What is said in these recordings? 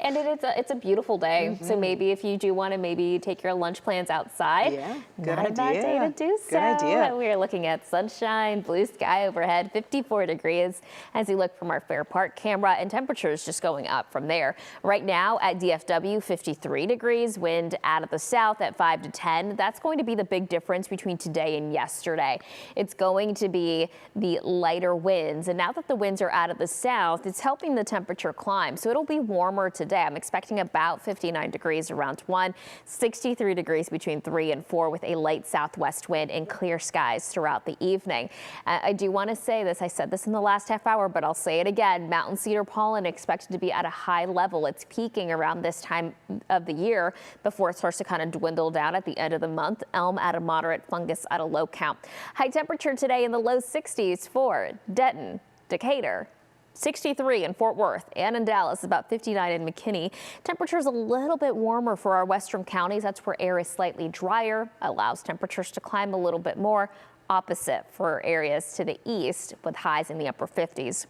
And it's a beautiful day. So maybe if you do want to maybe take your lunch plans outside, Yeah, good not a bad day to do so. Good idea. We are looking at sunshine, blue sky overhead, 54 degrees as you look from our Fair Park camera, and temperatures just going up from there. Right now at DFW, 53 degrees, wind out of the south at 5 to 10. That's going to be the big difference between today and yesterday. It's going to be the lighter winds, and now that the winds are out of the south, it's helping the temperature climb. So it'll be warmer today. I'm expecting about 59 degrees around 1, 63 degrees between 3 and 4 with a light southwest wind and clear skies throughout the evening. I do want to say this. I said this in the last half hour, but I'll say it again. Mountain cedar pollen expected to be at a high level. It's peaking around this time of the year before it starts to kind of dwindle down at the end of the month. Elm at a moderate, fungus at a low count. High temperature today in the low 60s for Denton, Decatur, 63 in Fort Worth, and in Dallas, about 59 in McKinney. Temperatures a little bit warmer for our western counties. That's where air is slightly drier, allows temperatures to climb a little bit more. Opposite for areas to the east with highs in the upper 50s.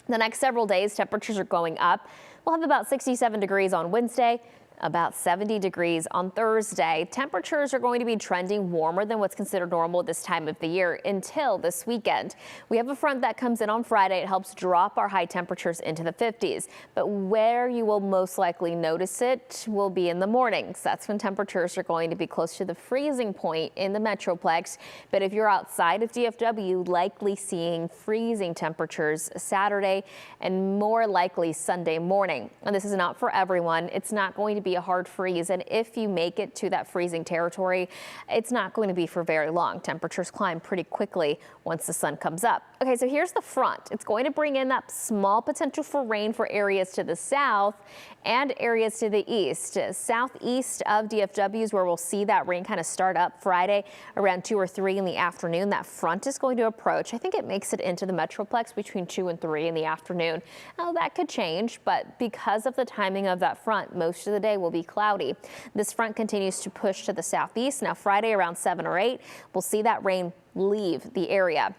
The next several days, temperatures are going up. We'll have about 67 degrees on Wednesday, about 70 degrees on Thursday. Temperatures are going to be trending warmer than what's considered normal this time of the year until this weekend. We have a front that comes in on Friday. It helps drop our high temperatures into the 50s. But where you will most likely notice it will be in the mornings. That's when temperatures are going to be close to the freezing point in the Metroplex. But if you're outside of DFW, likely seeing freezing temperatures Saturday and more likely Sunday morning. And this is not for everyone. It's not going to be a hard freeze, and if you make it to that freezing territory, it's not going to be for very long. Temperatures climb pretty quickly once the sun comes up. Okay, so here's the front. It's going to bring in that small potential for rain for areas to the south and areas to the east. Southeast of DFW is where we'll see that rain kind of start up Friday around 2 or 3 in the afternoon. That front is going to approach. I think it makes it into the Metroplex between 2 and 3 in the afternoon. Now that could change, but because of the timing of that front, most of the day will be cloudy. This front continues to push to the southeast. Now Friday around 7 or 8, we'll see that rain leave the area.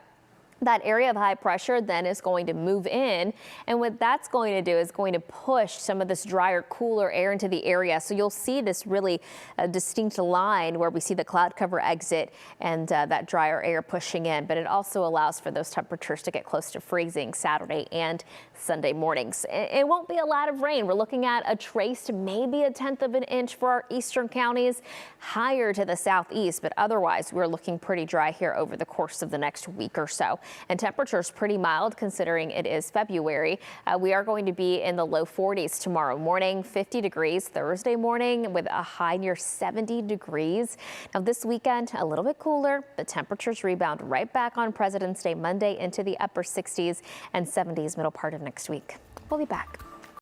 That area of high pressure then is going to move in, and what that's going to do is going to push some of this drier, cooler air into the area. So you'll see this really distinct line where we see the cloud cover exit and that drier air pushing in, but it also allows for those temperatures to get close to freezing Saturday and Sunday mornings. It won't be a lot of rain. We're looking at a trace to maybe 1/10 of an inch for our eastern counties, higher to the southeast, but otherwise we're looking pretty dry here over the course of the next week or so. And temperatures pretty mild considering it is February. We are going to be in the low 40s tomorrow morning, 50 degrees Thursday morning with a high near 70 degrees. Now this weekend, a little bit cooler. The temperatures rebound right back on President's Day Monday into the upper 60s and 70s middle part of next week. We'll be back.